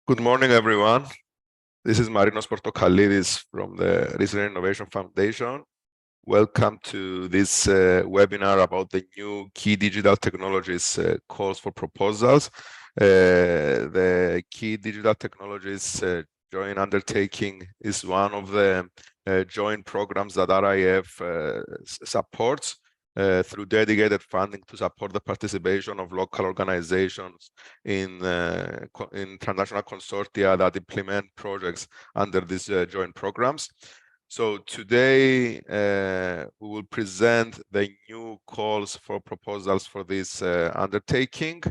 Good morning, everyone. This is Marinos Portokalidis from the Research and Innovation Foundation. Welcome to this webinar about the new key digital technologies calls for proposals. The key digital technologies joint undertaking is one of the joint programs that RIF supports through dedicated funding to support the participation of local organizations in international consortia that implement projects under these joint programs. So today we will present the new calls for proposals for this undertaking,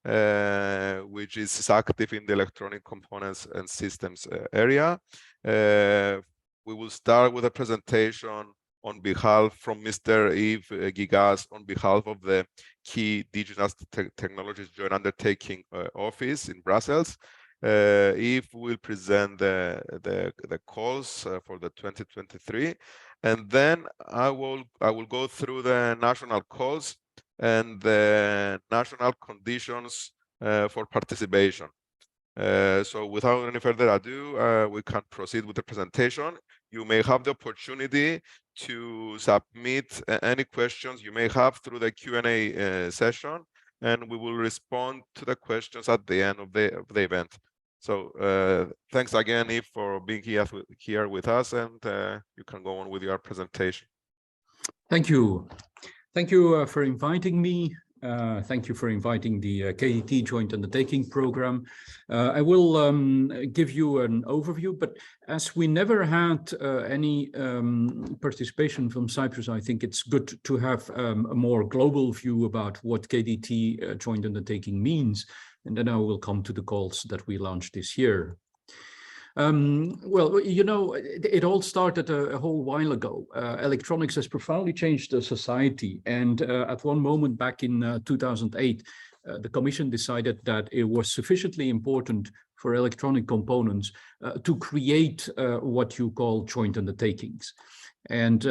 which is active in the electronic components and systems area. We will start with a presentation on behalf from Mr. Yves Gigas on behalf of the Key Digital Technologies Joint Undertaking Office in Brussels. Yves will present the calls for the 2023, and then I will go through the national calls and the national conditions for participation. So without any further ado, we can proceed with the presentation. You may have the opportunity to submit any questions you may have through the Q&A session, and we will respond to the questions at the end of the event. So thanks again, Yves, for being here with us, and you can go on with your presentation. Thank you. Thank you for inviting me. Thank you for inviting the KDT Joint Undertaking Program. I will give you an overview, but as we never had any participation from Cyprus, I think it's good to have a more global view about what KDT Joint Undertaking means, and then I will come to the calls that we launched this year. Well, you know, it all started a whole while ago. Electronics has profoundly changed the society, and at one moment back in 2008, the Commission decided that it was sufficiently important for electronic components to create what you call joint undertakings. And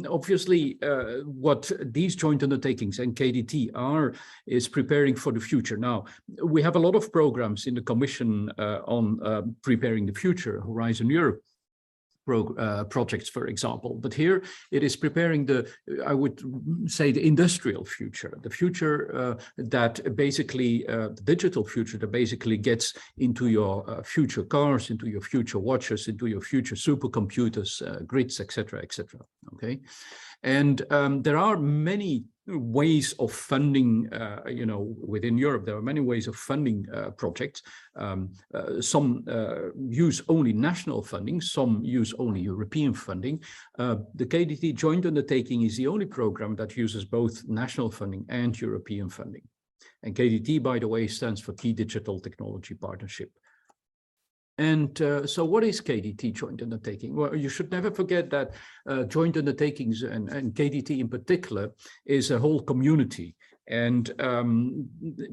obviously, what these joint undertakings and KDT are is preparing for the future. Now, we have a lot of programs in the Commission on preparing the future, Horizon Europe projects, for example. But here it is preparing the, I would say, the industrial future, the future that basically, the digital future that basically gets into your future cars, into your future watches, into your future supercomputers, grids, etc., etc. Okay, and there are many ways of funding, you know, within Europe. There are many ways of funding projects. Some use only national funding, some use only European funding. The KDT Joint Undertaking is the only program that uses both national funding and European funding. And KDT, by the way, stands for Key Digital Technology Partnership. And so what is KDT Joint Undertaking? Well, you should never forget that joint undertakings and KDT in particular is a whole community. And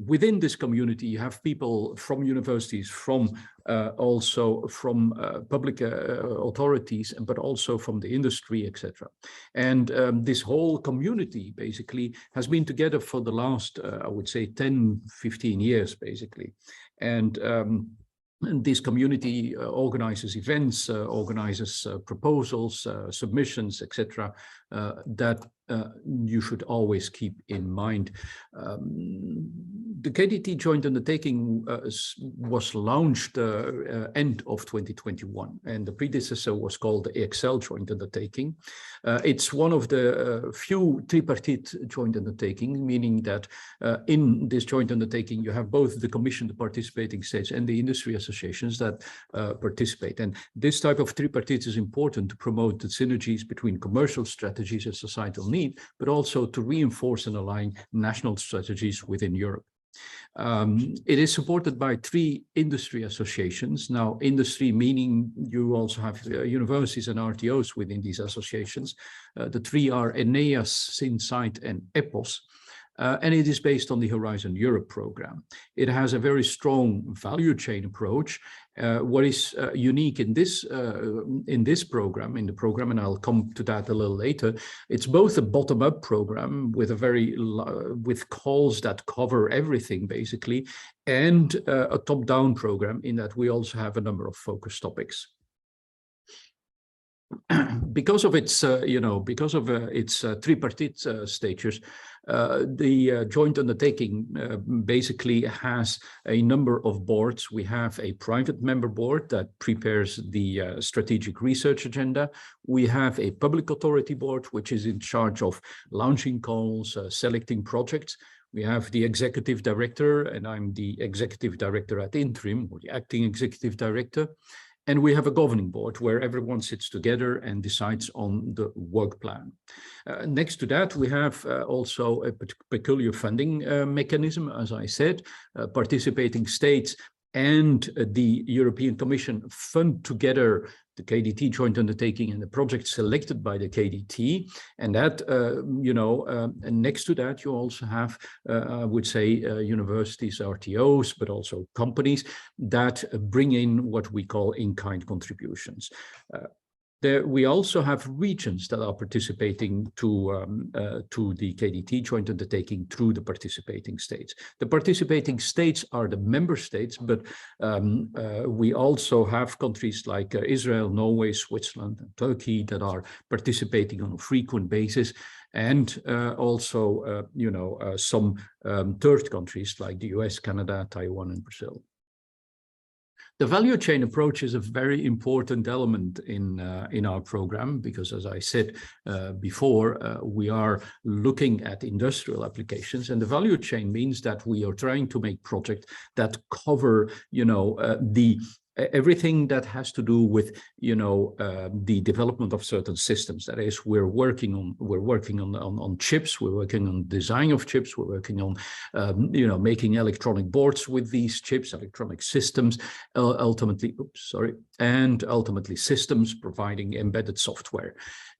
within this community, you have people from universities, from also from public authorities, but also from the industry, etc. And this whole community basically has been together for the last, I would say, 10, 15 years, basically. And this community organizes events, organizes proposals, submissions, etc., that you should always keep in mind. The KDT Joint Undertaking was launched end of 2021, and the predecessor was called the EXL Joint Undertaking. It's one of the few tripartite joint undertakings, meaning that in this joint undertaking, you have both the Commission, the participating states, and the industry associations that participate. And this type of tripartite is important to promote the synergies between commercial strategies and societal need, but also to reinforce and align national strategies within Europe. It is supported by 3 industry associations. Now, industry meaning you also have universities and RTOs within these associations. The 3 are Nēes, Sinsite, and EPOS. and it is based on the Horizon Europe program. It has a very strong value chain approach. What is unique in this program, and I'll come to that a little later, it's both a bottom-up program with with calls that cover everything basically, and a top-down program in that we also have a number of focus topics. Because of its, tripartite status, the joint undertaking basically has a number of boards. We have a private member board that prepares the strategic research agenda. We have a public authority board, which is in charge of launching calls, selecting projects. We have the executive director, and I'm the executive director at interim, or the acting executive director. And we have a governing board where everyone sits together and decides on the work plan. Next to that, we have also a peculiar funding mechanism, as I said. Participating states and the European Commission fund together the KDT joint undertaking and the project selected by the KDT. And that, and next to that, you also have, I would say, universities, RTOs, but also companies that bring in what we call in-kind contributions. We also have regions that are participating to the KDT joint undertaking through the participating states. The participating states are the member states, but we also have countries like Israel, Norway, Switzerland, and Turkey that are participating on a frequent basis, and also, some third countries like the US, Canada, Taiwan, and Brazil. The value chain approach is a very important element in our program because, as I said before, we are looking at industrial applications, and the value chain means that we are trying to make projects that cover, everything that has to do with, the development of certain systems. That is, we're working on chips, we're working on design of chips, we're working on, making electronic boards with these chips, electronic systems, ultimately systems providing embedded software.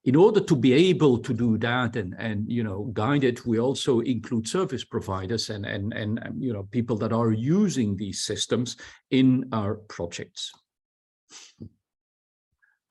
In order to be able to do that and guide it, we also include service providers and people that are using these systems in our projects.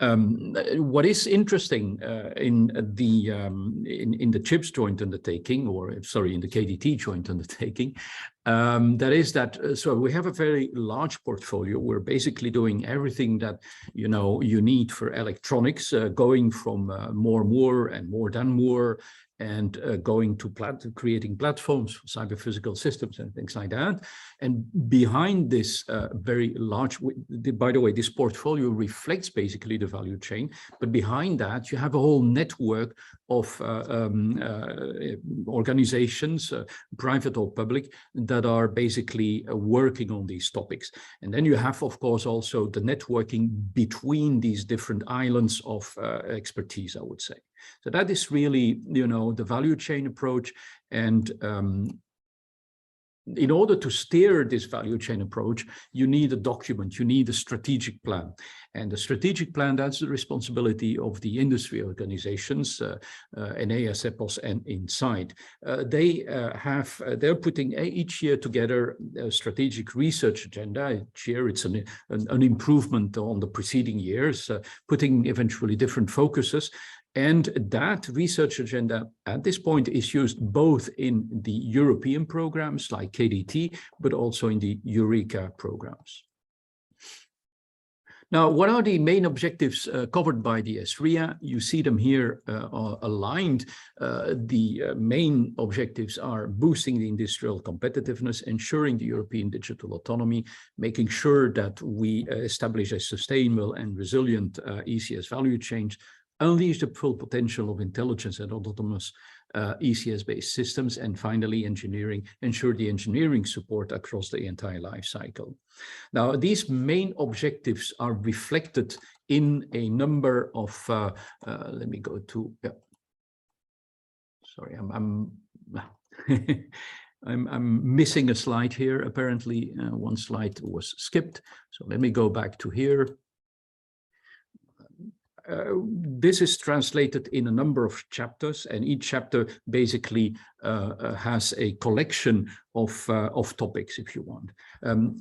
What is interesting in the CHIPS joint undertaking, in the KDT joint undertaking, that is that so we have a very large portfolio. We're basically doing everything that you need for electronics, going from more and more than more, and going to creating platforms for cyber-physical systems and things like that. And behind this very large, by the way, this portfolio reflects basically the value chain, but behind that you have a whole network of organizations, private or public, that are basically working on these topics. And then you have, of course, also the networking between these different islands of expertise, I would say. So that is really, the value chain approach. And in order to steer this value chain approach, you need a document, you need a strategic plan. And the strategic plan, that's the responsibility of the industry organizations, Eneas, EPOS, and Inside. They're putting each year together a strategic research agenda. Each year it's an improvement on the preceding years, putting eventually different focuses. And that research agenda at this point is used both in the European programs like KDT, but also in the Eureka programs. Now, what are the main objectives covered by the SRIA? You see them here aligned. The main objectives are boosting the industrial competitiveness, ensuring the European digital autonomy, making sure that we establish a sustainable and resilient ECS value chain, unleash the full potential of intelligence and autonomous ECS-based systems, and finally, ensure the engineering support across the entire life cycle. Now, these main objectives are reflected in a number of, let me go to, sorry, I'm missing a slide here. Apparently, one slide was skipped. So let me go back to here. this is translated in a number of chapters, and each chapter basically has a collection of topics, if you want.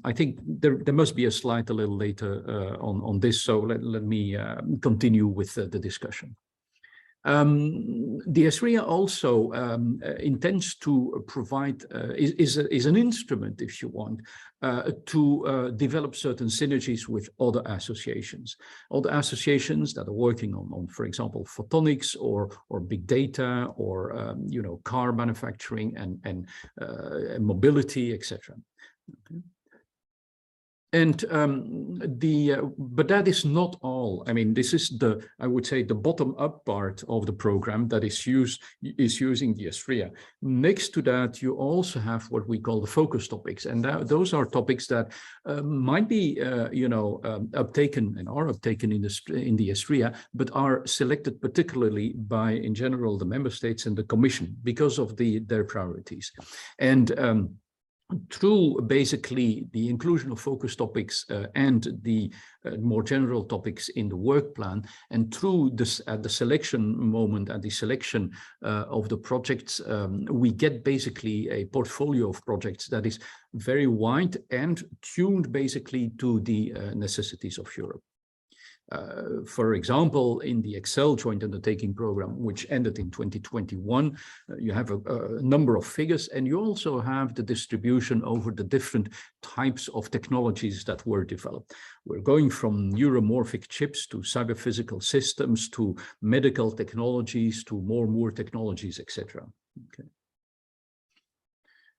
I think there must be a slide a little later on this, so let me continue with the discussion. The ESRIA also intends to provide, is an instrument, if you want, to develop certain synergies with other associations that are working on, for example, photonics or big data or car manufacturing and mobility, etc. Okay. And but that is not all. I mean, this is I would say, the bottom-up part of the program that is using the ESRIA. Next to that, you also have what we call the focus topics, and those are topics that might be, uptaken and are uptaken in the ESRIA, but are selected particularly by, in general, the member states and the Commission because of their priorities. And through basically the inclusion of focus topics and the more general topics in the work plan, and through this at the selection moment and the selection of the projects, we get basically a portfolio of projects that is very wide and tuned basically to the necessities of Europe. For example, in the Excel joint undertaking program, which ended in 2021, you have a number of figures, and you also have the distribution over the different types of technologies that were developed. We're going from neuromorphic chips to cyber-physical systems to medical technologies to more technologies, etc. Okay.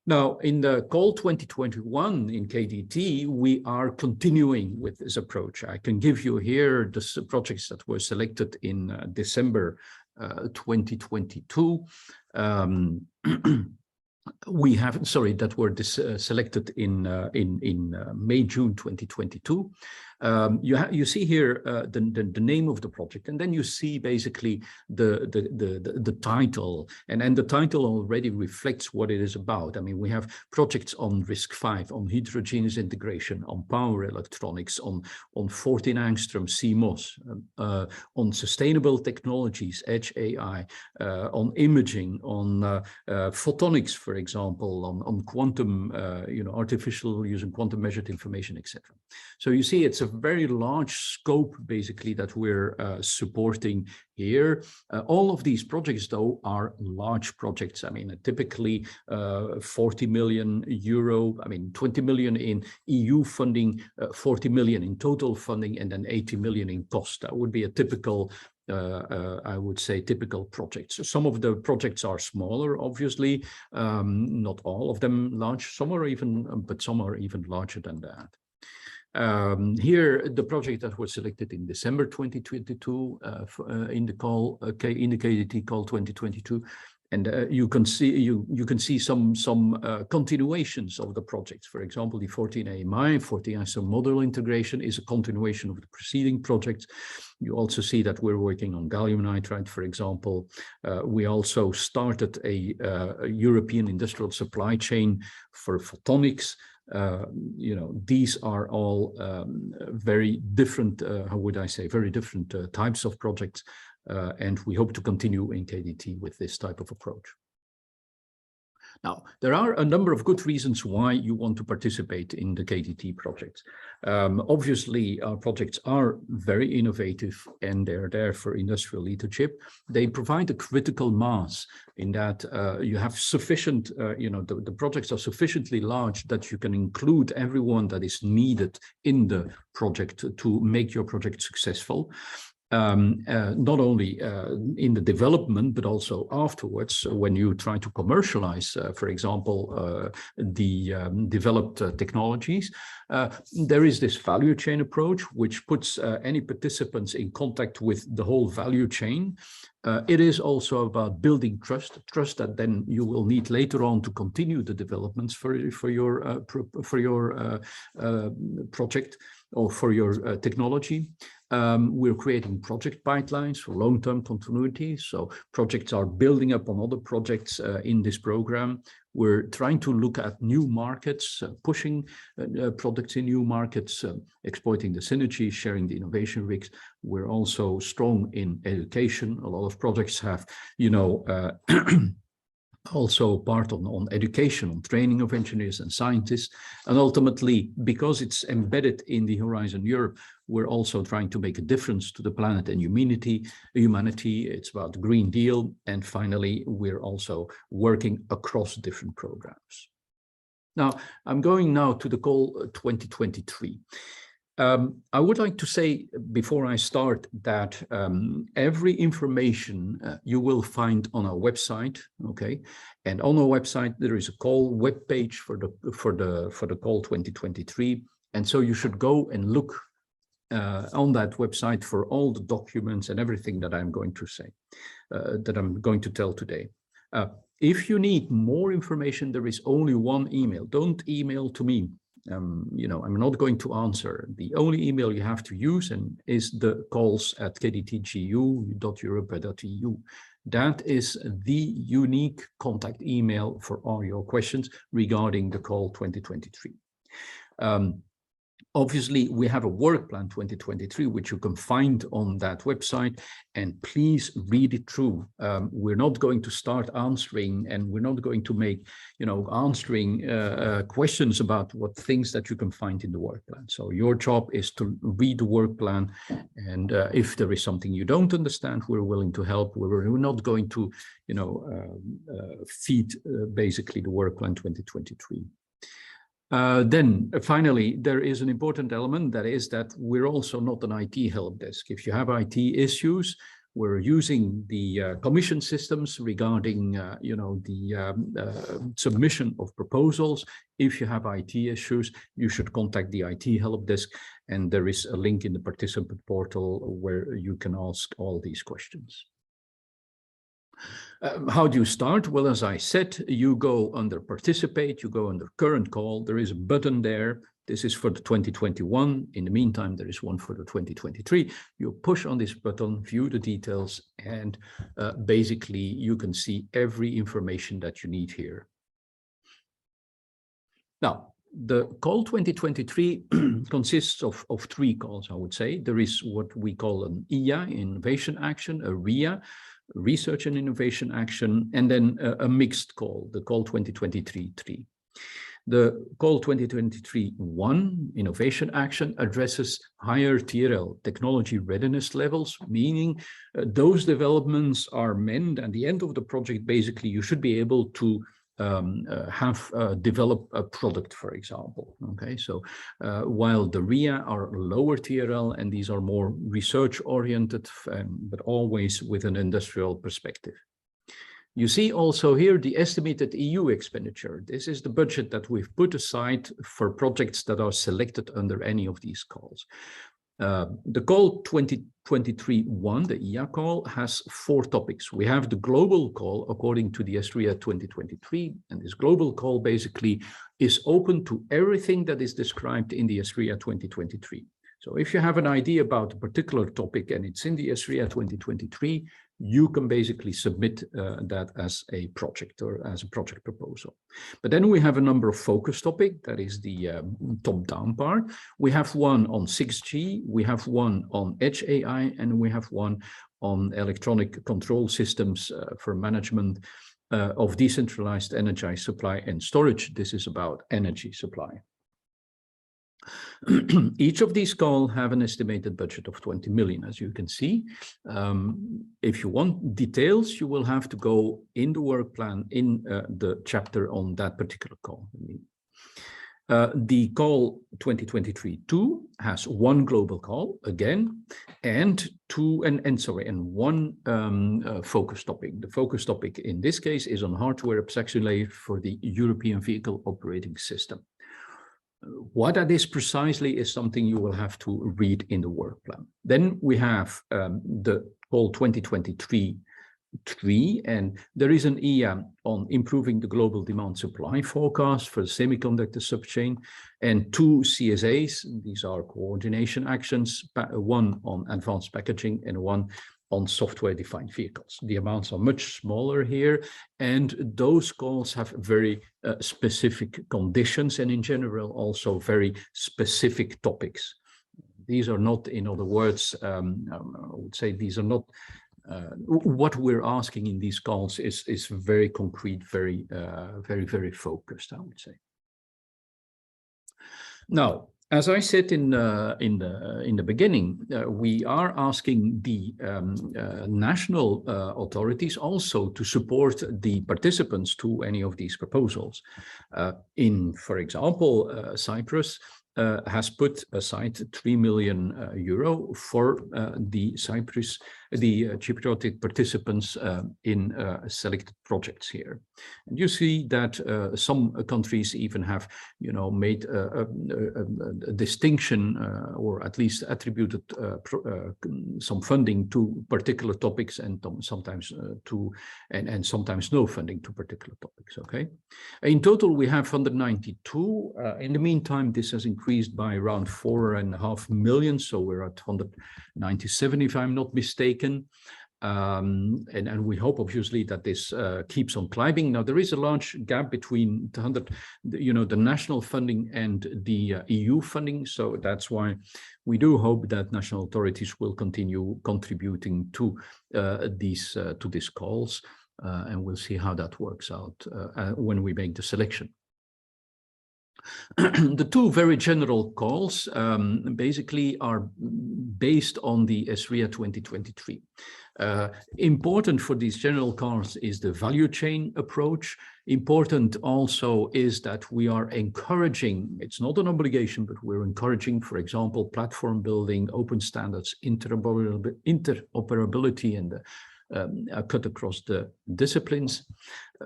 Now, in the call 2021 in KDT, we are continuing with this approach. I can give you here the projects that were selected in December 2022. We have, sorry, that were selected in May, June 2022. You see here the name of the project, and then you see basically the title, and the title already reflects what it is about. I mean, we have projects on RISC-V, on heterogeneous integration, on power electronics, on 14 angstrom CMOS, on sustainable technologies, edge AI, on imaging, on photonics, for example, on quantum, artificial using quantum measured information, etc. So you see, it's a very large scope basically that we're supporting here. All of these projects, though, are large projects. I mean, typically 40 million euro, I mean, 20 million in EU funding, 40 million in total funding, and then 80 million in cost. That would be a typical I would say typical projects. So some of the projects are smaller, obviously, not all of them large. Some are even, but some are even larger than that. Here, the project that was selected in December 2022 in the call, in the KDT call 2022, and you can see some continuations of the projects. For example, the 14AMI, 14 angstrom model integration is a continuation of the preceding projects. You also see that we're working on gallium nitride, for example. We also started a European industrial supply chain for photonics. These are all very different, how would I say, very different types of projects. And we hope to continue in KDT with this type of approach. Now, there are a number of good reasons why you want to participate in the KDT projects. Obviously, our projects are very innovative and they're there for industrial leadership. They provide a critical mass in that you have sufficient, the projects are sufficiently large that you can include everyone that is needed in the project to make your project successful. Not only in the development, but also afterwards when you try to commercialize, for example, the developed technologies. There is this value chain approach, which puts any participants in contact with the whole value chain. It is also about building trust that then you will need later on to continue the developments for your project or for your technology. We're creating project pipelines for long-term continuity. So projects are building up on other projects in this program. We're trying to look at new markets, pushing products in new markets, exploiting the synergies, sharing the innovation risks. We're also strong in education. A lot of projects have, also part on education, on training of engineers and scientists. And ultimately, because it's embedded in the Horizon Europe, we're also trying to make a difference to the planet and humanity. It's about the Green Deal. And finally, we're also working across different programs. Now, I'm going now to the call 2023. I would like to say before I start that every information you will find on our website, okay? And on our website there is a call web page for the call 2023, and so you should go and look on that website for all the documents and everything that I'm going to say, that I'm going to tell today. If you need more information, there is only one email. Don't email to me. I'm not going to answer. The only email you have to use is the calls@kdtgu.europa.eu. That is the unique contact email for all your questions regarding the call 2023. Obviously, we have a work plan 2023, which you can find on that website, and please read it through. We're not going to start answering, and we're not going to make, answering questions about what things that you can find in the work plan. So your job is to read the work plan, and if there is something you don't understand, we're willing to help. We're not going to, feed basically the work plan 2023. Then finally, there is an important element, that is that we're also not an IT help desk. If you have IT issues, we're using the commission systems regarding, the submission of proposals. If you have IT issues, you should contact the IT help desk, and there is a link in the participant portal where you can ask all these questions. How do you start? Well, as I said, you go under participate, you go under current call. There is a button there. This is for the 2021. In the meantime, there is one for the 2023. You push on this button, view the details, and basically you can see every information that you need here. Now, the call 2023 consists of three calls, I would say. There is what we call an IA, Innovation Action, a RIA, Research and Innovation Action, and then a mixed call, the call 2023-3. The call 2023-1, Innovation Action, addresses higher TRL, technology readiness levels, meaning those developments are meant at the end of the project. Basically, you should be able to develop a product, for example. Okay, so while the RIA are lower TRL, and these are more research oriented, but always with an industrial perspective. You see also here the estimated EU expenditure. This is the budget that we've put aside for projects that are selected under any of these calls. The call 2023-1, the IA call, has 4 topics. We have the global call according to the ESRIA 2023, and this global call basically is open to everything that is described in the ESRIA 2023. So if you have an idea about a particular topic and it's in the ESRIA 2023, you can basically submit that as a project or as a project proposal. But then we have a number of focus topics, that is the top-down part. We have one on 6G, we have one on Edge AI, and we have one on electronic control systems for management of decentralized energy supply and storage. This is about energy supply. Each of these calls have an estimated budget of 20 million, as you can see. If you want details, you will have to go in the work plan in the chapter on that particular call. The call 2023-2 has one global call again, and one focus topic. The focus topic in this case is on hardware abstraction layer for the European Vehicle Operating System. What that is precisely is something you will have to read in the work plan. Then we have the call 2023-3, and there is an IA on improving the global demand supply forecast for the semiconductor subchain, and 2 CSAs. These are coordination actions, one on advanced packaging and one on software-defined vehicles. The amounts are much smaller here, and those calls have very specific conditions, and in general also very specific topics. These are not, in other words, I would say these are not, what we're asking in these calls is very concrete, very focused, I would say. Now, as I said in the beginning, we are asking the national authorities also to support the participants to any of these proposals. For example, Cyprus has put aside 3 million euro for the Cypriotic participants in selected projects here. And you see that some countries even have, made a distinction or at least attributed some funding to particular topics, and sometimes sometimes no funding to particular topics. Okay, in total we have 192. In the meantime, this has increased by around 4.5 million, so we're at 197 if I'm not mistaken. And we hope obviously that this keeps on climbing. Now there is a large gap between the national funding and the EU funding, so that's why we do hope that national authorities will continue contributing to these calls, and we'll see how that works out when we make the selection. The two very general calls basically are based on the ESRIA 2023. Important for these general calls is the value chain approach. Important also is that we are encouraging, it's not an obligation, but we're encouraging, for example, platform building, open standards, interoperability, and cut across the disciplines.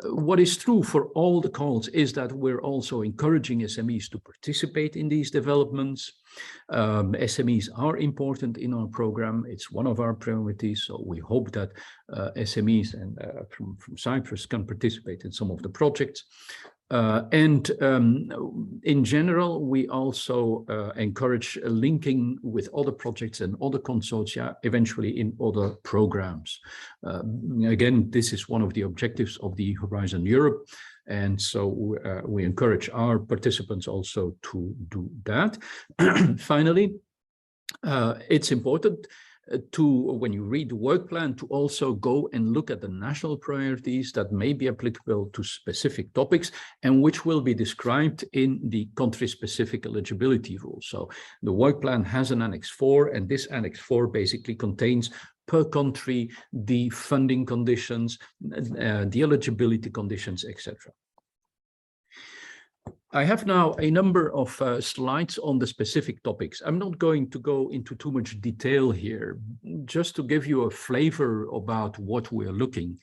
What is true for all the calls is that we're also encouraging SMEs to participate in these developments. SMEs are important in our program. It's one of our priorities, so we hope that SMEs and from Cyprus can participate in some of the projects. In general, we also encourage linking with other projects and other consortia, eventually in other programs. Again, this is one of the objectives of the Horizon Europe, and so we encourage our participants also to do that. Finally, it's important when you read the work plan, to also go and look at the national priorities that may be applicable to specific topics and which will be described in the country-specific eligibility rules. So the work plan has an Annex 4, and this Annex 4 basically contains per country the funding conditions, the eligibility conditions, etc. I have now a number of slides on the specific topics. I'm not going to go into too much detail here, just to give you a flavor about what we're looking.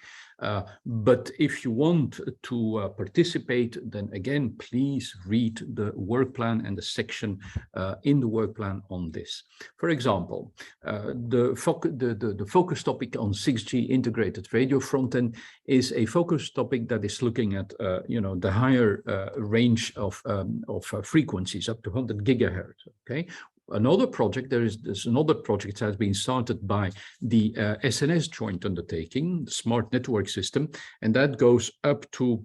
But if you want to participate, then again, please read the work plan and the section in the work plan on this. For example, the focus topic on 6G integrated radio front-end is a focus topic that is looking at the higher range of frequencies up to 100 gigahertz. Okay. Another project, there's another project that has been started by the SNS joint undertaking, the smart network system, and that goes up to,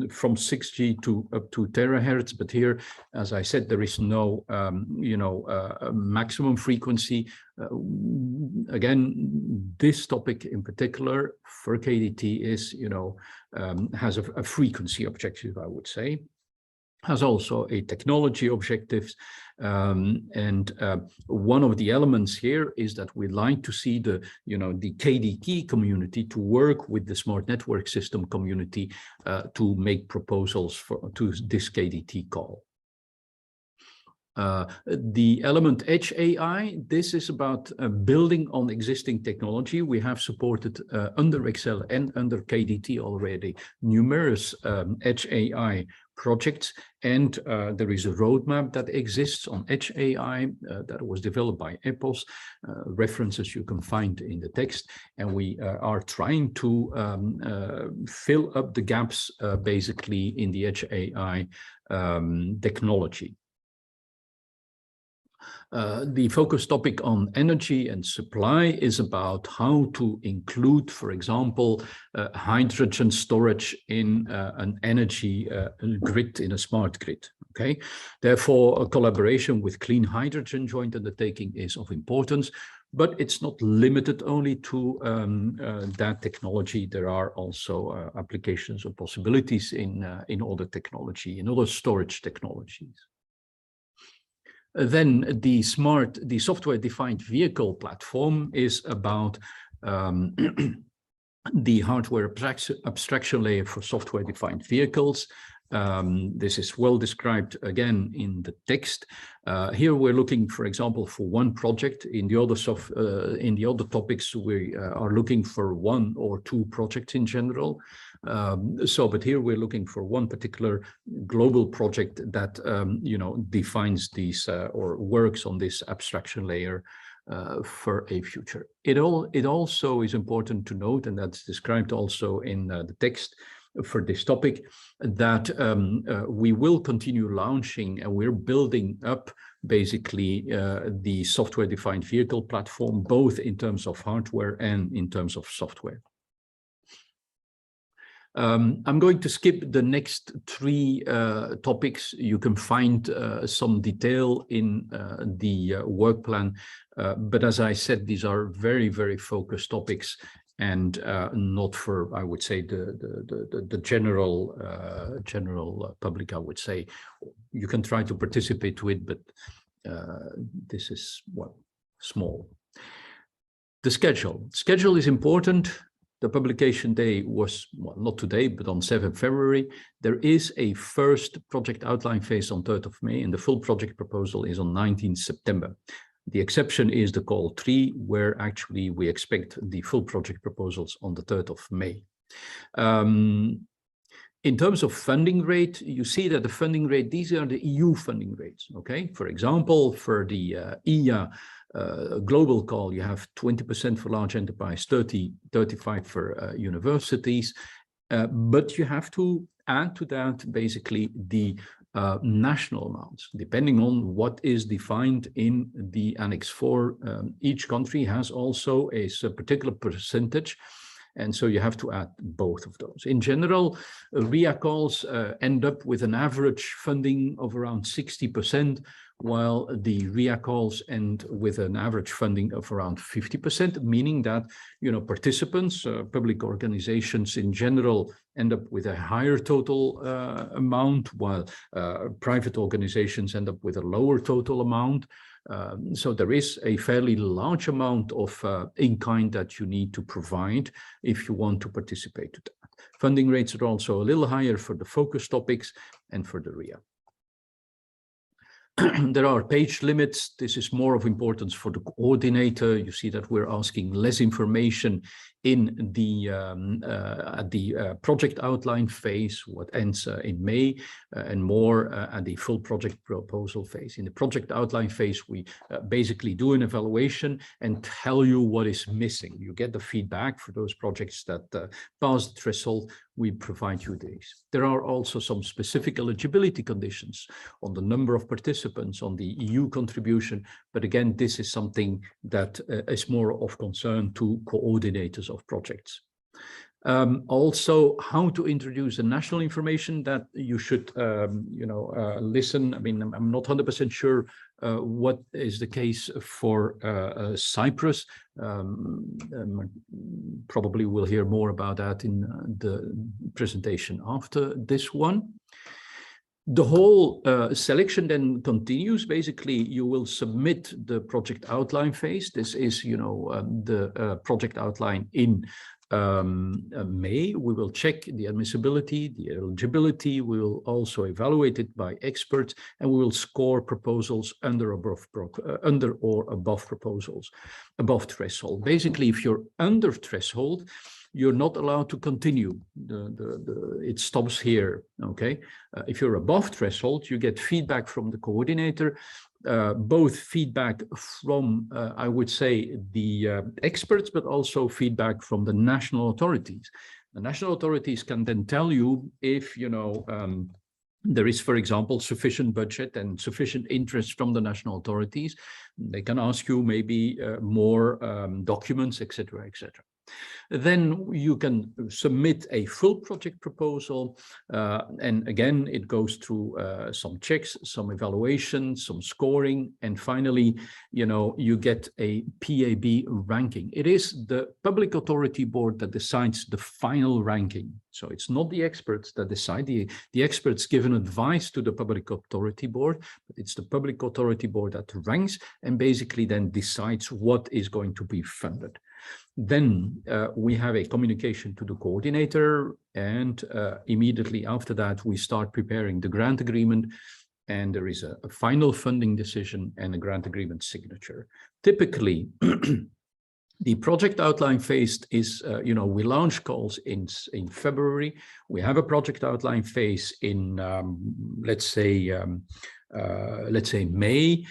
from 6G to up to terahertz. But here, as I said, there is no, maximum frequency. Again, this topic in particular for KDT is, has a frequency objective, I would say. Has also a technology objectives, and one of the elements here is that we'd like to see the KDT community to work with the smart network system community to make proposals to this KDT call. The element Edge AI, this is about building on existing technology. We have supported under Excel and under KDT already numerous Edge AI projects, and there is a roadmap that exists on Edge AI that was developed by EPOS. References you can find in the text, and we are trying to fill up the gaps basically in the Edge AI technology. The focus topic on energy and supply is about how to include, for example, hydrogen storage in an energy grid, in a smart grid. Okay, therefore, a collaboration with clean hydrogen joint undertaking is of importance, but it's not limited only to that technology. There are also applications or possibilities in other technology, in other storage technologies. Then the software-defined vehicle platform is about the hardware abstraction layer for software-defined vehicles. This is well described again in the text. Here we're looking, for example, for one project. In the other topics, we are looking for one or two projects in general. But here we're looking for one particular global project that defines these or works on this abstraction layer for a future. It also is important to note, and that's described also in the text for this topic, that we will continue launching, and we're building up basically the software-defined vehicle platform, both in terms of hardware and in terms of software. I'm going to skip the next three topics. You can find some detail in the work plan, but as I said, these are very, very focused topics, and not for, I would say, the general public. I would say you can try to participate to it, but this is small. The schedule is important. The publication day was, not today, but on 7th February. There is a first project outline phase on 3rd of May, and the full project proposal is on 19th September. The exception is the call 3, where actually we expect the full project proposals on the 3rd of May. In terms of funding rate, you see that the funding rate, these are the EU funding rates, okay? For example, for the EIA global call, you have 20% for large enterprise, 35% for universities, but you have to add to that basically the national amounts, depending on what is defined in the Annex 4. Each country has also a particular percentage, and so you have to add both of those. In general, RIA calls end up with an average funding of around 60%, while the RIA calls end with an average funding of around 50%, meaning that, participants, public organizations in general, end up with a higher total amount, while private organizations end up with a lower total amount. So there is a fairly large amount of in-kind that you need to provide if you want to participate to that. Funding rates are also a little higher for the focus topics and for the RIA. There are page limits. This is more of importance for the coordinator. You see that we're asking less information in the at the project outline phase, what ends in May, and more at the full project proposal phase. In the project outline phase, we basically do an evaluation and tell you what is missing. You get the feedback for those projects that pass the threshold. We provide you these. There are also some specific eligibility conditions on the number of participants, on the EU contribution, but again, this is something that is more of concern to coordinators of projects. Also, how to introduce the national information that you should, listen. I mean, I'm not 100% sure what is the case for Cyprus. Probably we'll hear more about that in the presentation after this one. The whole selection then continues. Basically, you will submit the project outline phase. This is, the project outline in May. We will check the admissibility, the eligibility. We will also evaluate it by experts, and we will score proposals under or above proposals, above threshold. Basically, if you're under threshold, you're not allowed to continue. It stops here, okay? If you're above threshold, you get feedback from the coordinator, both feedback from, I would say, the experts, but also feedback from the national authorities. The national authorities can then tell you if, there is, for example, sufficient budget and sufficient interest from the national authorities, they can ask you maybe more documents, etc., etc. Then you can submit a full project proposal, and again, it goes through some checks, some evaluations, some scoring, and finally, you get a PAB ranking. It is the public authority board that decides the final ranking. So it's not the experts that decide. The experts give an advice to the public authority board, but it's the public authority board that ranks and basically then decides what is going to be funded. Then we have a communication to the coordinator, and immediately after that, we start preparing the grant agreement, and there is a final funding decision and a grant agreement signature. Typically, the project outline phase is, we launch calls in February. We have a project outline phase in, let's say May,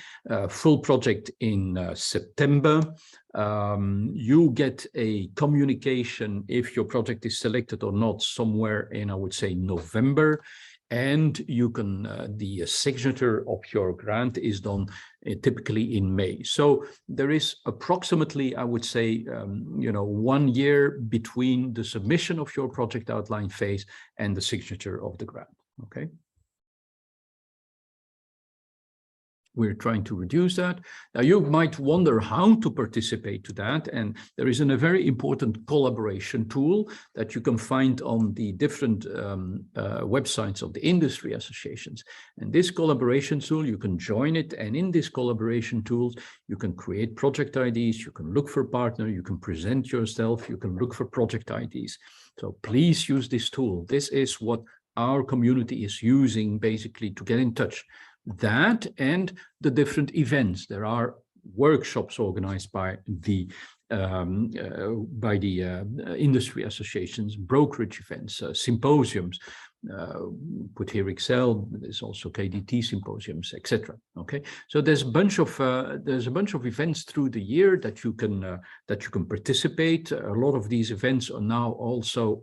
full project in September. You get a communication if your project is selected or not somewhere in, I would say, November. And you can, the signature of your grant is done typically in May. So there is approximately, I would say, 1 year between the submission of your project outline phase and the signature of the grant, okay? We're trying to reduce that. Now, you might wonder how to participate to that, and there is a very important collaboration tool that you can find on the different websites of the industry associations. And this collaboration tool, you can join it, and in this collaboration tools, you can create project IDs, you can look for partner, you can present yourself, you can look for project IDs. So please use this tool. This is what our community is using basically to get in touch. That and the different events. There are workshops organized by the industry associations, brokerage events, symposiums. Put here Excel. There's also KDT symposiums, etc. Okay, so there's a bunch of events through the year that you can participate. A lot of these events are now also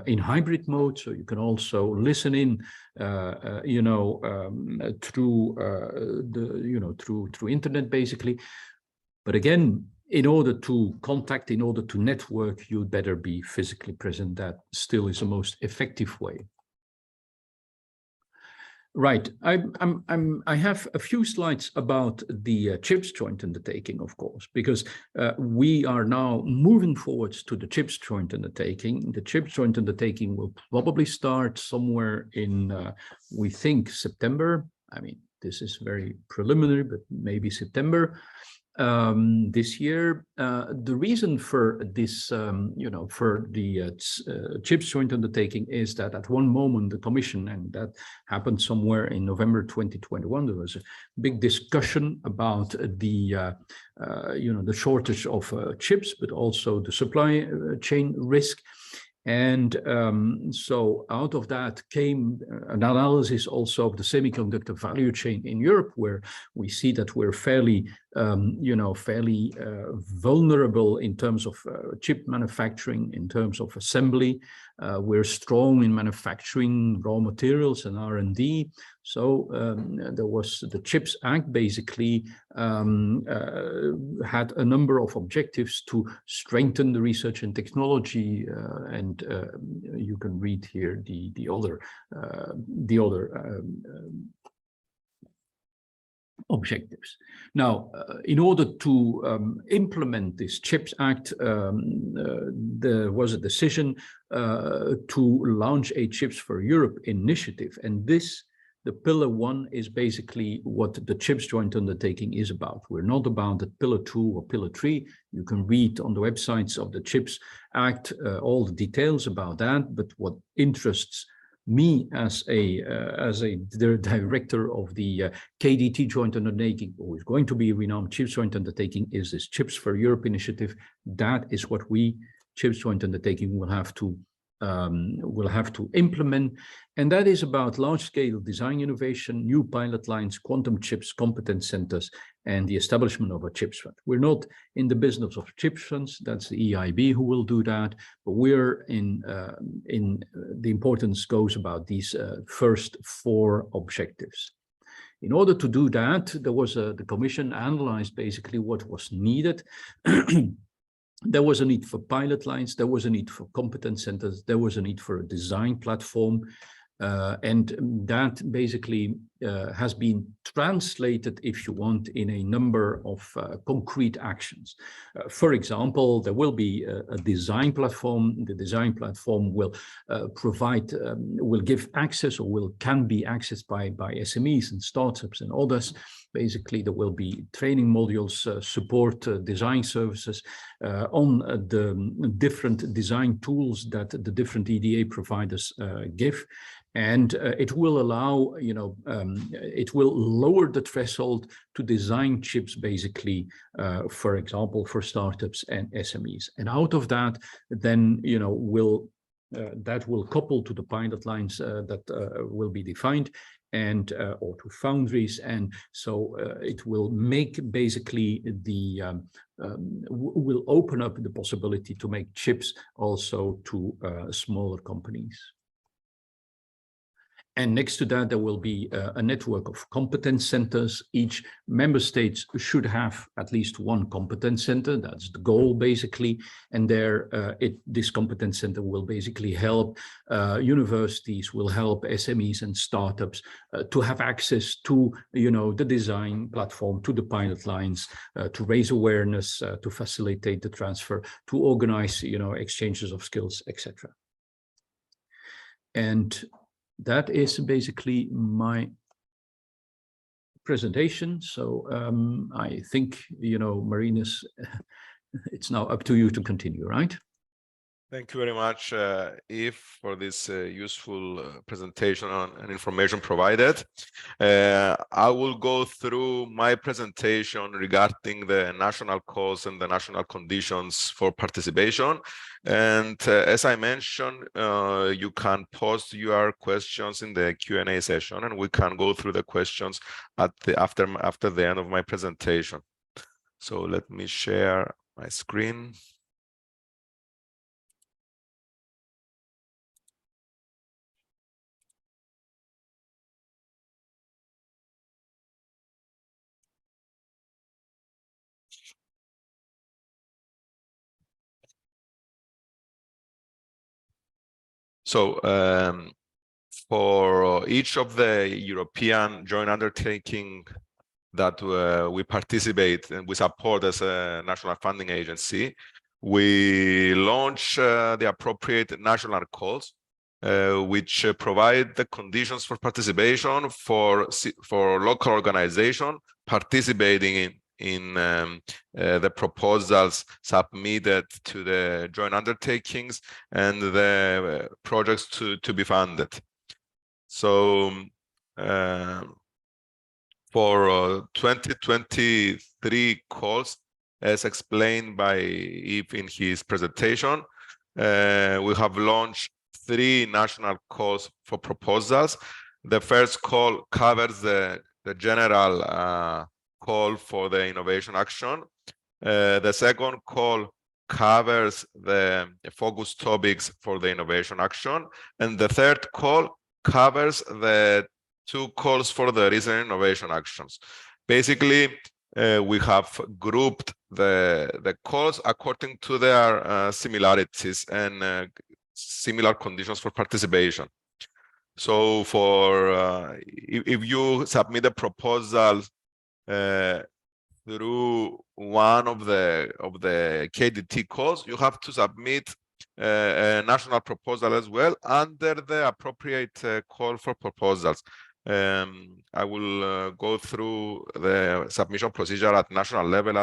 in hybrid mode, so you can also listen in, through internet basically. But again, in order to contact, in order to network, you'd better be physically present. That still is the most effective way. Right, I have a few slides about the CHIPS joint undertaking, of course, because we are now moving forwards to the CHIPS joint undertaking. The CHIPS joint undertaking will probably start somewhere in, we think, September. I mean, this is very preliminary, but maybe September. This year. The reason for this, for the CHIPS joint undertaking is that at one moment the Commission, and that happened somewhere in November 2021, there was a big discussion about the, the shortage of chips, but also the supply chain risk. And so out of that came an analysis also of the semiconductor value chain in Europe, where we see that we're fairly, vulnerable in terms of chip manufacturing, in terms of assembly. We're strong in manufacturing raw materials and R&D. So there was the CHIPS Act basically had a number of objectives to strengthen the research and technology, and you can read here the other objectives. Now, in order to implement this CHIPS Act, there was a decision to launch a Chips for Europe initiative, and this. The Pillar 1 is basically what the CHIPS joint undertaking is about. We're not about the Pillar 2 or Pillar 3. You can read on the websites of the CHIPS Act all the details about that. But what interests me as the director of the KDT joint undertaking, who is going to be a renowned CHIPS joint undertaking, is this CHIPS for Europe initiative. That is what we, CHIPS joint undertaking, will have to will have to implement, and that is about large-scale design innovation, new pilot lines, quantum chips, competence centers, and the establishment of a chips fund. We're not in the business of chips funds, that's the EIB who will do that, but we're in the importance goes about these first 4 objectives. In order to do that, there was the Commission analyzed basically what was needed. There was a need for pilot lines, there was a need for competence centers, there was a need for a design platform, and that basically has been translated, if you want, in a number of concrete actions. For example, there will be a design platform. The design platform will provide, will give access, or can be accessed by SMEs and startups and others. Basically, there will be training modules, support design services on the different design tools that the different EDA providers give. And it will allow, it will lower the threshold to design chips, basically, for example, for startups and SMEs. And out of that, then, that will couple to the pilot lines that will be defined, and or to foundries, and so it will make basically the will open up the possibility to make chips also to smaller companies. And next to that, there will be a network of competence centers. Each member state should have at least one competence center. That's the goal, basically. And there, this competence center will basically help universities, will help SMEs and startups to have access to, the design platform, to the pilot lines, to raise awareness, to facilitate the transfer, to organize, exchanges of skills, etc. And that is basically my presentation. So I think, Marinus, it's now up to you to continue, right? Thank you very much, Yves, for this useful presentation and information provided. I will go through my presentation regarding the national calls and the national conditions for participation. And as I mentioned, you can post your questions in the Q&A session, and we can go through the questions after the end of my presentation. So let me share my screen. So for each of the European joint undertaking that we participate and we support as a national funding agency, we launch the appropriate national calls, which provide the conditions for participation for local organization participating in the proposals submitted to the joint undertakings and the projects to be funded. So for 2023 calls, as explained by Yves in his presentation, we have launched 3 national calls for proposals. The first call covers the general call for the innovation action. The second call covers the focus topics for the innovation action. And the third call covers the 2 calls for the recent innovation actions. Basically, we have grouped the calls according to their similarities and similar conditions for participation. So for if you submit a proposal through one of the KDT calls, you have to submit a national proposal as well under the appropriate call for proposals. I will go through the submission procedure at national level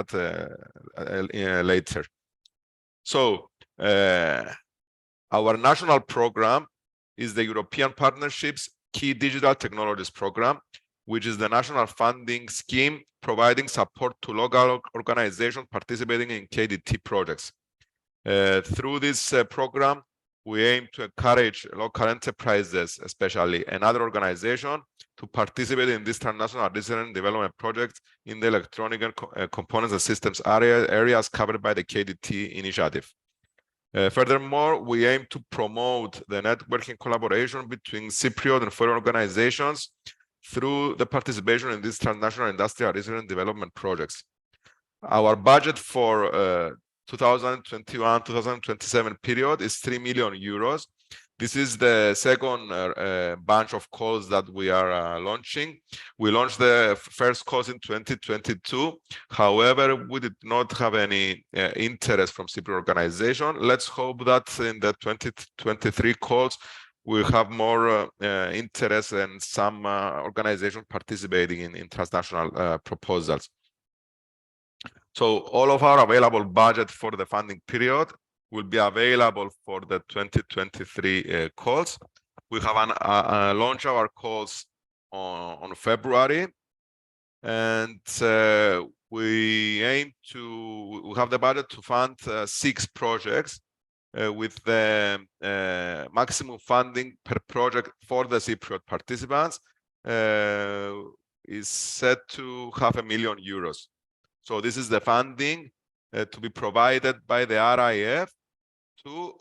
later. So our national program is the European Partnerships Key Digital Technologies Program, which is the national funding scheme providing support to local organizations participating in KDT projects. Through this program, we aim to encourage local enterprises, especially, and other organizations to participate in this transnational research and development projects in the electronic and components and systems areas covered by the KDT initiative. Furthermore, we aim to promote the networking collaboration between Cypriot and foreign organizations through the participation in these transnational industrial research and development projects. Our budget for 2021-2027 period is 3 million euros. This is the second bunch of calls that we are launching. We launched the first calls in 2022. However, we did not have any interest from Cypriot organization. Let's hope that in the 2023 calls, we'll have more interest and some organizations participating in transnational proposals. So all of our available budget for the funding period will be available for the 2023 calls. We have launched our calls on February, and we aim to have the budget to fund 6 projects with the maximum funding per project for the Cypriot participants is set to €500,000. So this is the funding to be provided by the RIF to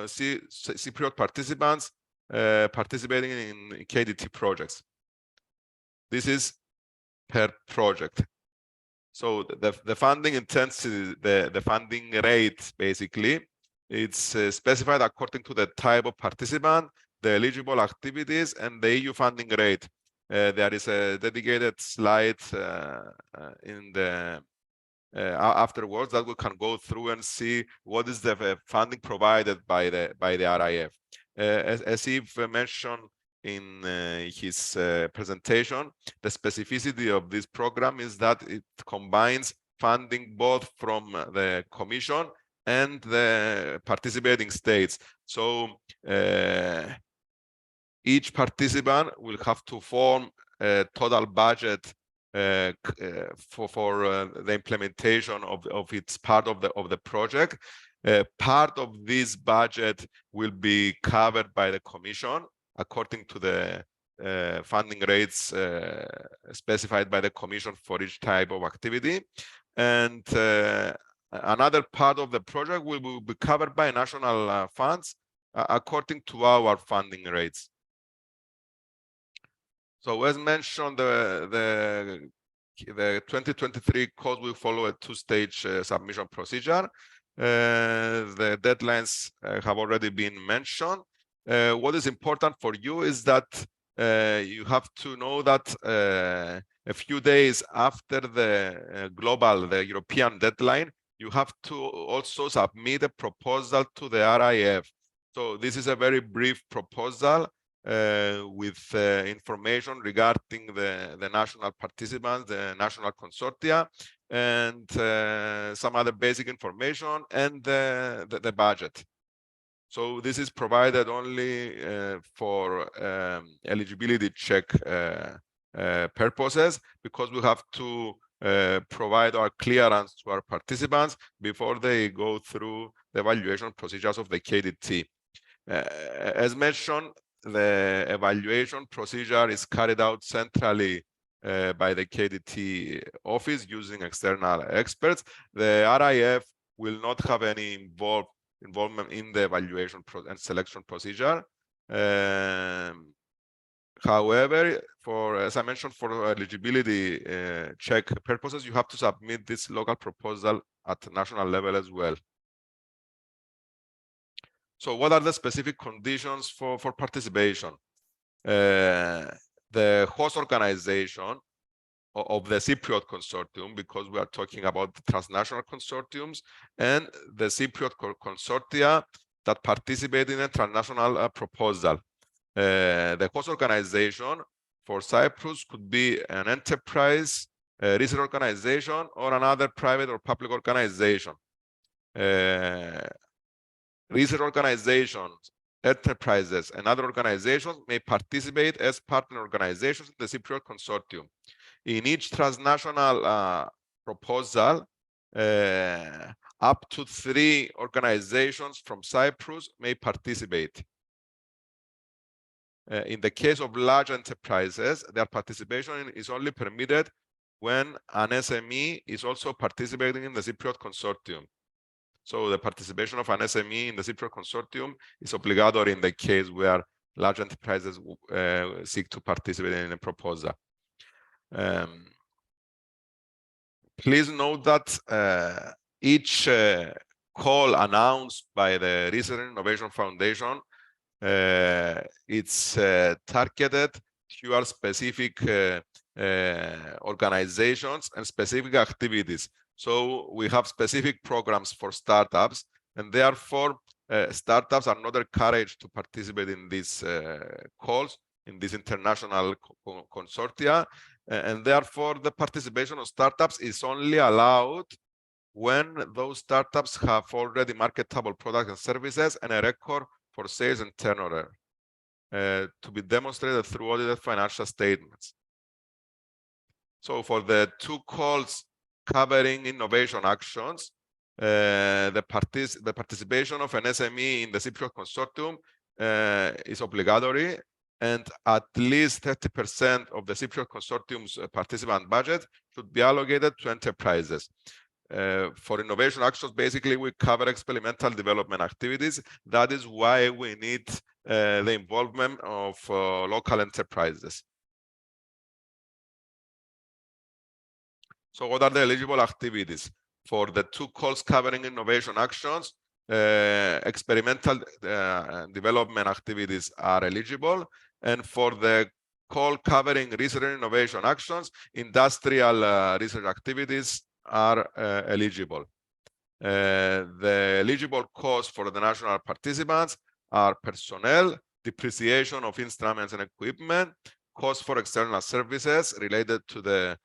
Cypriot participants participating in KDT projects. This is per project. So the funding intensity, the funding rate, basically, it's specified according to the type of participant, the eligible activities, and the EU funding rate. There is a dedicated slide in the afterwards that we can go through and see what is the funding provided by the RIF. As Yves mentioned in his presentation, the specificity of this program is that it combines funding both from the Commission and the participating states. So each participant will have to form a total budget for the implementation of its part of the project. Part of this budget will be covered by the Commission according to the funding rates specified by the Commission for each type of activity, and another part of the project will be covered by national funds according to our funding rates. So as mentioned, the 2023 calls will follow a 2-stage submission procedure. The deadlines have already been mentioned. What is important for you is that you have to know that a few days after the European deadline, you have to also submit a proposal to the RIF. So this is a very brief proposal with information regarding the national participants, the national consortia, and some other basic information, and the budget. So this is provided only for eligibility check purposes, because we have to provide our clearance to our participants before they go through the evaluation procedures of the KDT. As mentioned, the evaluation procedure is carried out centrally by the KDT office using external experts. The RIF will not have any involvement in the evaluation and selection procedure. However, as I mentioned, for eligibility check purposes, you have to submit this local proposal at national level as well. So what are the specific conditions for participation? The host organization of the Cypriot consortium, because we are talking about the transnational consortiums, and the Cypriot consortia that participate in a transnational proposal. The host organization for Cyprus could be an enterprise, a research organization, or another private or public organization. Research organizations, enterprises, and other organizations may participate as partner organizations in the Cypriot consortium. In each transnational proposal, up to 3 organizations from Cyprus may participate. In the case of large enterprises, their participation is only permitted when an SME is also participating in the Cypriot consortium. So the participation of an SME in the Cypriot consortium is obligatory in the case where large enterprises seek to participate in a proposal. Please note that each call announced by the Research and Innovation Foundation, it's targeted to specific organizations and specific activities. So we have specific programs for startups, and therefore startups are not encouraged to participate in these calls, in these international consortia, and therefore the participation of startups is only allowed when those startups have already marketable products and services and a record for sales and turnover to be demonstrated through audited financial statements. So for the 2 calls covering innovation actions, the participation of an SME in the Cypriot consortium is obligatory, and at least 30% of the Cypriot consortium's participant budget should be allocated to enterprises. For innovation actions, basically, we cover experimental development activities. That is why we need the involvement of local enterprises. So what are the eligible activities? For the 2 calls covering innovation actions, experimental development activities are eligible. And for the call covering research and innovation actions, industrial research activities are eligible. The eligible costs for the national participants are personnel, depreciation of instruments and equipment, costs for external services related to the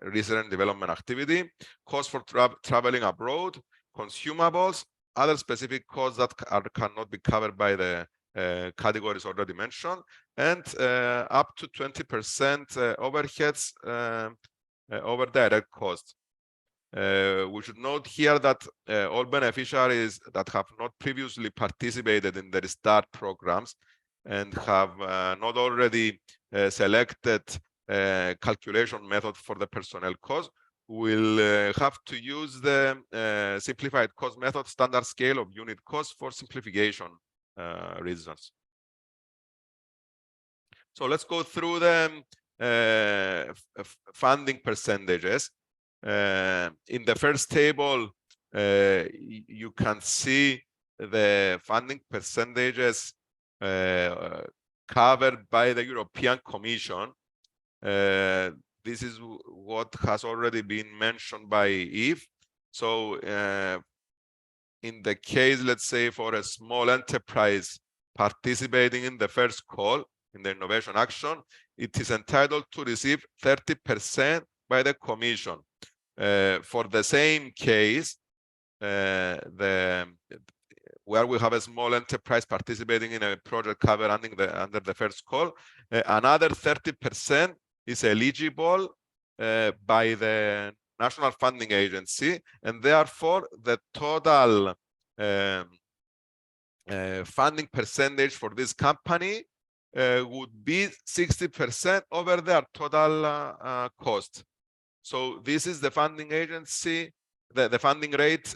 research and development activity, costs for traveling abroad, consumables, other specific costs that cannot be covered by the categories already mentioned, and up to 20% overheads over direct costs. We should note here that all beneficiaries that have not previously participated in the Restart programs and have not already selected calculation method for the personnel cost will have to use the simplified cost method standard scale of unit cost for simplification reasons. So let's go through the funding percentages. In the first table, you can see the funding percentages covered by the European Commission. This is what has already been mentioned by Yves. So in the case, let's say, for a small enterprise participating in the first call in the innovation action, it is entitled to receive 30% by the Commission. For the same case, where we have a small enterprise participating in a project covered under the first call, another 30% is eligible by the National Funding Agency, and therefore the total funding percentage for this company would be 60% over their total cost. So this is the funding agency, the funding rate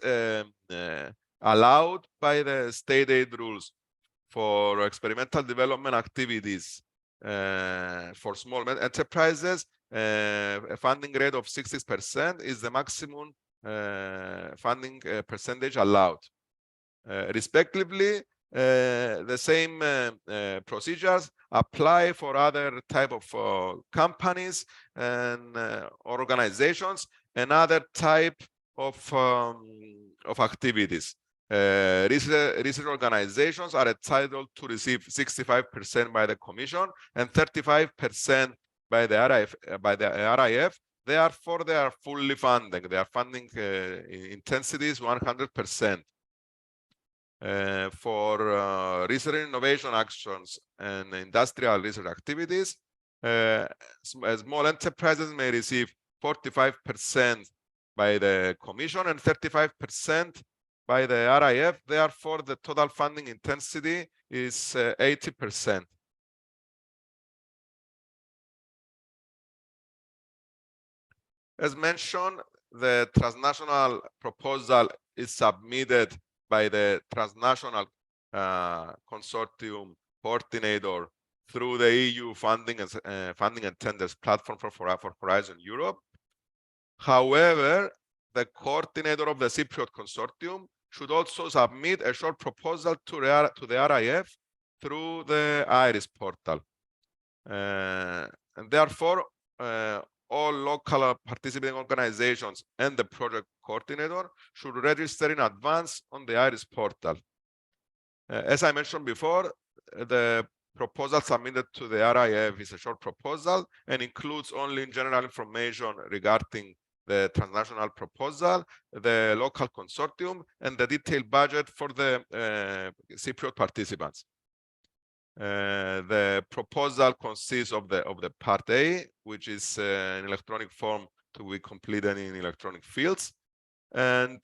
allowed by the state aid rules for experimental development activities for small enterprises. A funding rate of 60% is the maximum funding percentage allowed. Respectively, the same procedures apply for other type of companies and organizations and other type of activities. Research organizations are entitled to receive 65% by the Commission and 35% by the RIF. Therefore, they are fully funding. Their funding intensity is 100%. For research and innovation actions and industrial research activities, small enterprises may receive 45% by the Commission and 35% by the RIF. Therefore, the total funding intensity is 80%. As mentioned, the transnational proposal is submitted by the transnational consortium coordinator through the EU funding and tenders platform for Horizon Europe. However, the coordinator of the Cypriot consortium should also submit a short proposal to the RIF through the IRIS portal. And therefore, all local participating organizations and the project coordinator should register in advance on the IRIS portal. As I mentioned before, the proposal submitted to the RIF is a short proposal and includes only general information regarding the transnational proposal, the local consortium, and the detailed budget for the Cypriot participants. The proposal consists of the part A, which is in electronic form to be completed in electronic fields, and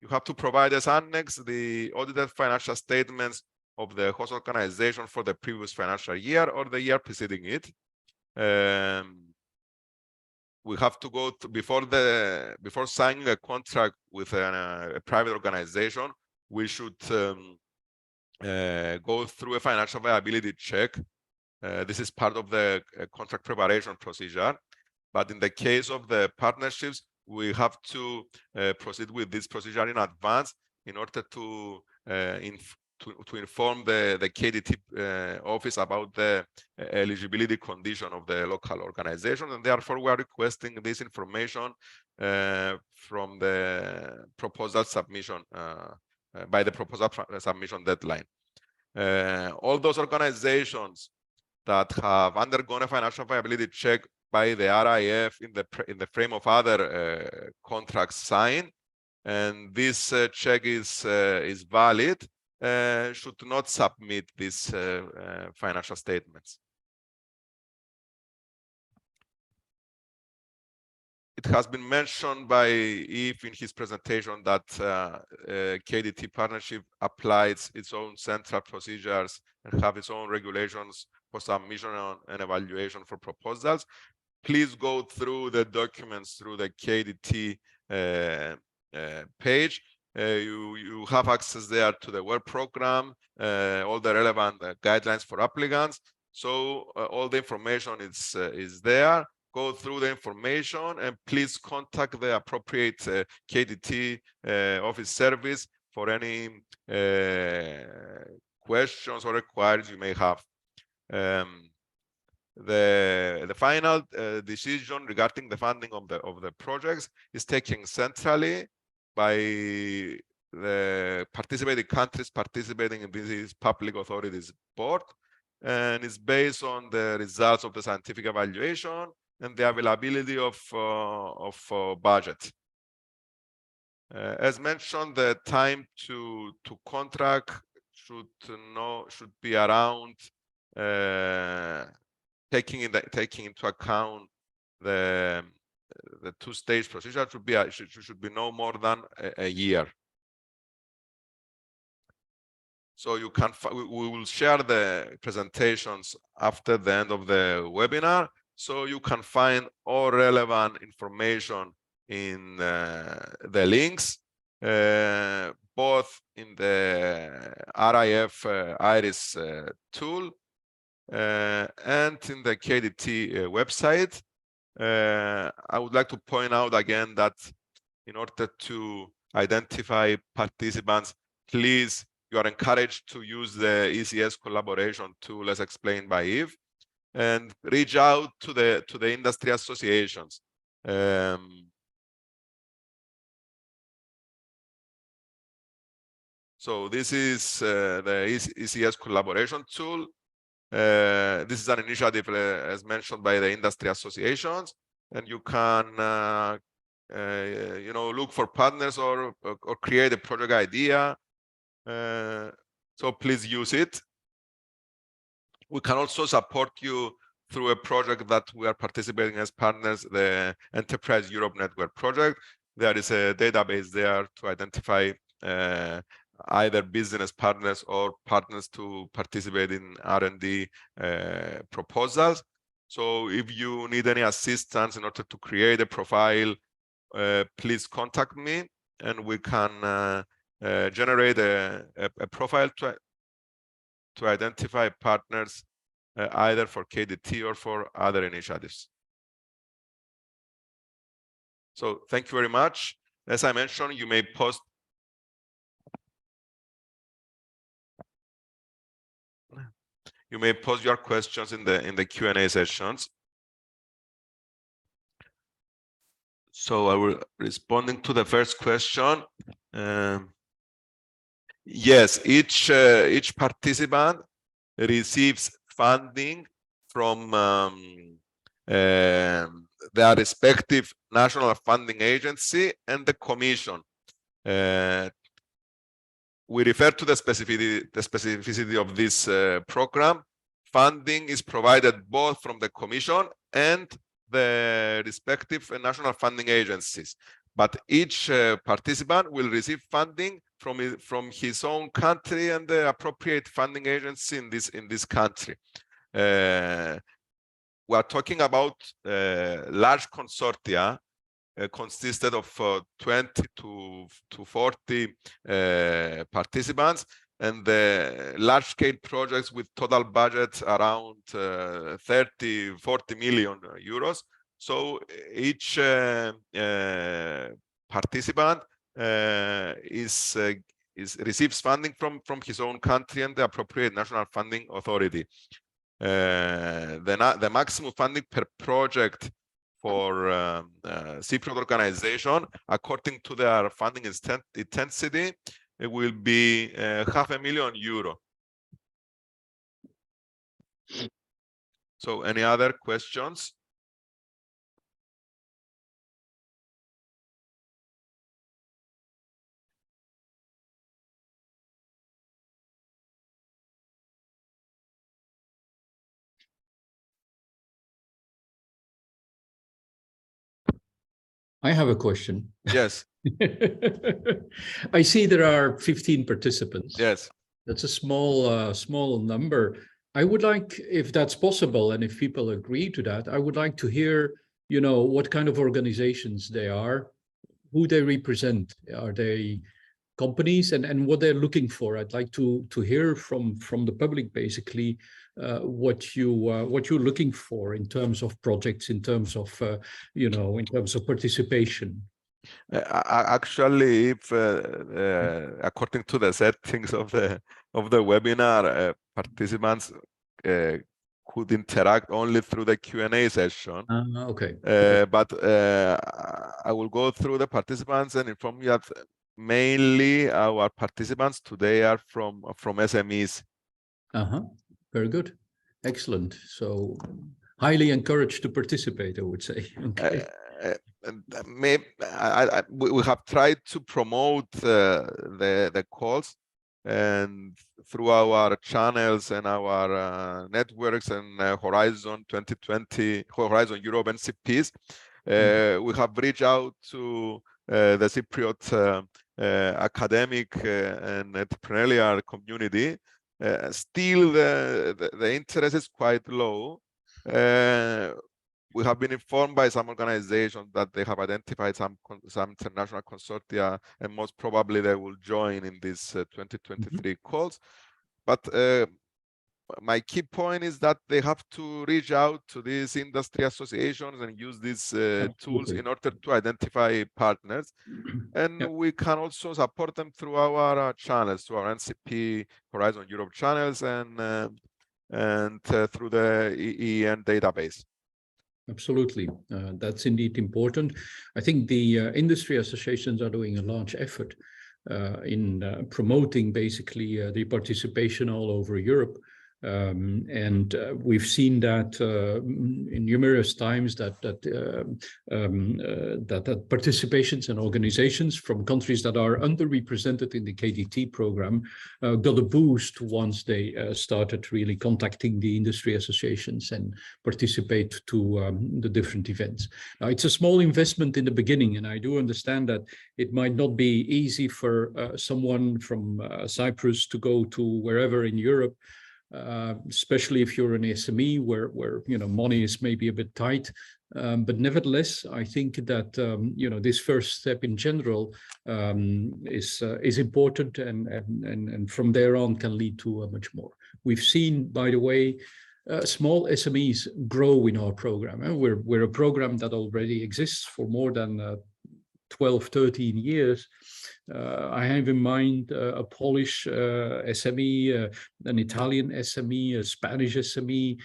you have to provide as annex the audited financial statements of the host organization for the previous financial year or the year preceding it. We have to go to, before signing a contract with a private organization, we should go through a financial viability check. This is part of the contract preparation procedure. But in the case of the partnerships, we have to proceed with this procedure in advance in order to inform the KDT office about the eligibility condition of the local organization. And therefore, we are requesting this information from the proposal submission by the proposal submission deadline. All those organizations that have undergone a financial viability check by the RIF in the frame of other contracts signed, and this check is valid, should not submit these financial statements. It has been mentioned by Yves in his presentation that KDT partnership applies its own central procedures and have its own regulations for submission and evaluation for proposals. Please go through the documents through the KDT page. You have access there to the work program, all the relevant guidelines for applicants. So all the information is there. Go through the information and please contact the appropriate KDT office service for any questions or inquiries you may have. The final decision regarding the funding of the projects is taken centrally by the participating countries participating in this public authorities board, and it's based on the results of the scientific evaluation and the availability of budget. As mentioned, the time to contract should be around taking into account the two-stage procedure should be no more than a year. So you can we will share the presentations after the end of the webinar, so you can find all relevant information in the links, both in the RIF IRIS tool and in the KDT website. I would like to point out again that in order to identify participants, please, you are encouraged to use the ECS collaboration tool as explained by Yves, and reach out to the industry associations. So this is the ECS collaboration tool. This is an initiative, as mentioned, by the industry associations, and you can look for partners or create a project idea. So please use it. We can also support you through a project that we are participating as partners, the Enterprise Europe Network project. There is a database there to identify either business partners or partners to participate in R&D proposals. So if you need any assistance in order to create a profile, please contact me, and we can generate a profile to identify partners either for KDT or for other initiatives. So thank you very much. As I mentioned, you may post your questions in the Q&A sessions. So I will responding to the first question. Yes, each participant receives funding from their respective national funding agency and the Commission. We refer to the specificity of this program. Funding is provided both from the Commission and the respective national funding agencies, but each participant will receive funding from his own country and the appropriate funding agency in this country. We are talking about large consortia consisted of 20 to 40 participants, and the large-scale projects with total budgets around 30-40 million euros. So each participant receives funding from his own country and the appropriate national funding authority. The maximum funding per project for Cypriot organization, according to their funding intensity, it will be €500,000. So any other questions? I have a question. Yes. I see there are 15 participants. Yes. That's a small number. I would like, if that's possible, and if people agree to that, I would like to hear, what kind of organizations they are, who they represent. Are they companies, and what they're looking for? I'd like to hear from the public, basically, what you're looking for in terms of projects, in terms of in terms of participation. Actually, if according to the settings of the webinar, participants could interact only through the Q&A session. Okay. But I will go through the participants and inform you that mainly our participants today are from SMEs. Very good. Excellent. So highly encouraged to participate, I would say. Okay. We have tried to promote the calls, and through our channels and our networks and Horizon 2020, Horizon Europe NCPs, we have reached out to the Cypriot academic and entrepreneurial community. Still, the interest is quite low. We have been informed by some organizations that they have identified some international consortia, and most probably they will join in these 2023 calls. But my key point is that they have to reach out to these industry associations and use these tools in order to identify partners. And we can also support them through our channels, through our NCP Horizon Europe channels, and through the EEN database. Absolutely. That's indeed important. I think the industry associations are doing a large effort in promoting basically the participation all over Europe. We've seen that in numerous times that participations and organizations from countries that are underrepresented in the KDT program got a boost once they started really contacting the industry associations and participate to the different events. Now, it's a small investment in the beginning, and I do understand that it might not be easy for someone from Cyprus to go to wherever in Europe, especially if you're an SME where money is maybe a bit tight. But nevertheless, I think that this first step in general is important, and from there on can lead to much more. We've seen, by the way, small SMEs grow in our program. We're a program that already exists for more than 12, 13 years. I have in mind a Polish SME, an Italian SME, a Spanish SME,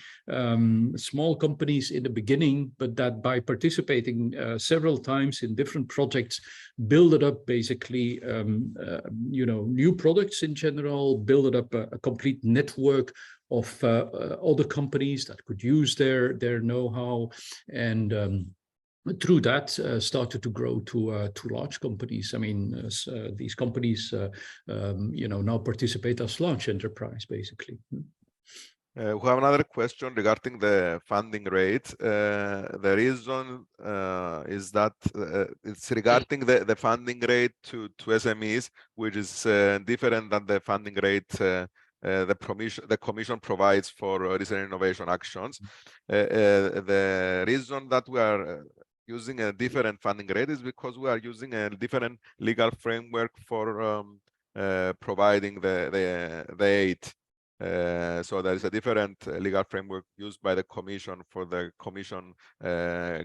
small companies in the beginning, but that by participating several times in different projects, build it up basically, new products in general, build it up a complete network of other companies that could use their know-how, and through that started to grow to large companies. I mean, these companies now participate as large enterprise basically. We have another question regarding the funding rate. The reason is that it's regarding the funding rate to SMEs, which is different than the funding rate the Commission provides for research and innovation actions. The reason that we are using a different funding rate is because we are using a different legal framework for providing the aid. So there is a different legal framework used by the Commission for the Commission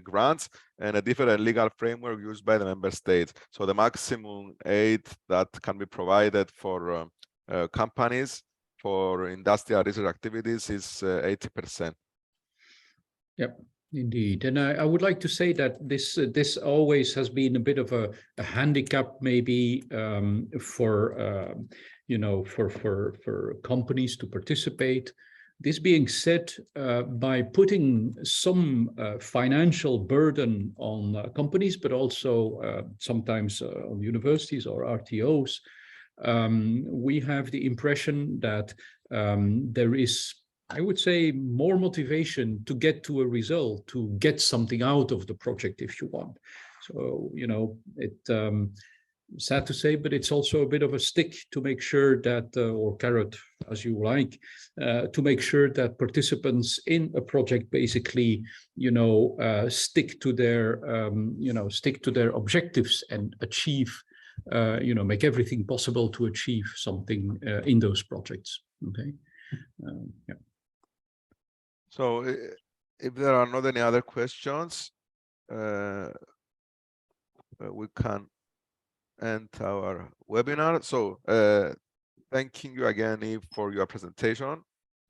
grants, and a different legal framework used by the member states. So the maximum aid that can be provided for companies for industrial research activities is 80%. Yep. Indeed, and I would like to say that this always has been a bit of a handicap, maybe for companies to participate. This being said, by putting some financial burden on companies, but also sometimes on universities or RTOs, we have the impression that there is, I would say, more motivation to get to a result, to get something out of the project if you want. So, sad to say, but it's also a bit of a stick to make sure that, or carrot, as you like, to make sure that participants in a project basically, stick to their objectives and achieve, make everything possible to achieve something in those projects. Okay. Yeah. So if there are not any other questions, we can end our webinar. So thanking you again, Eve, for your presentation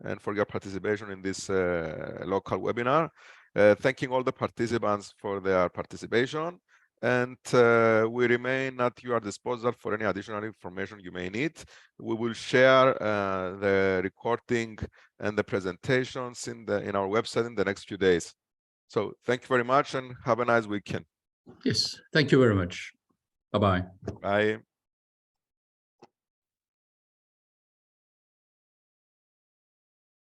and for your participation in this local webinar. Thanking all the participants for their participation. And we remain at your disposal for any additional information you may need. We will share the recording and the presentations in our website in the next few days. So thank you very much and have a nice weekend. Yes, thank you very much. Bye-bye. Bye.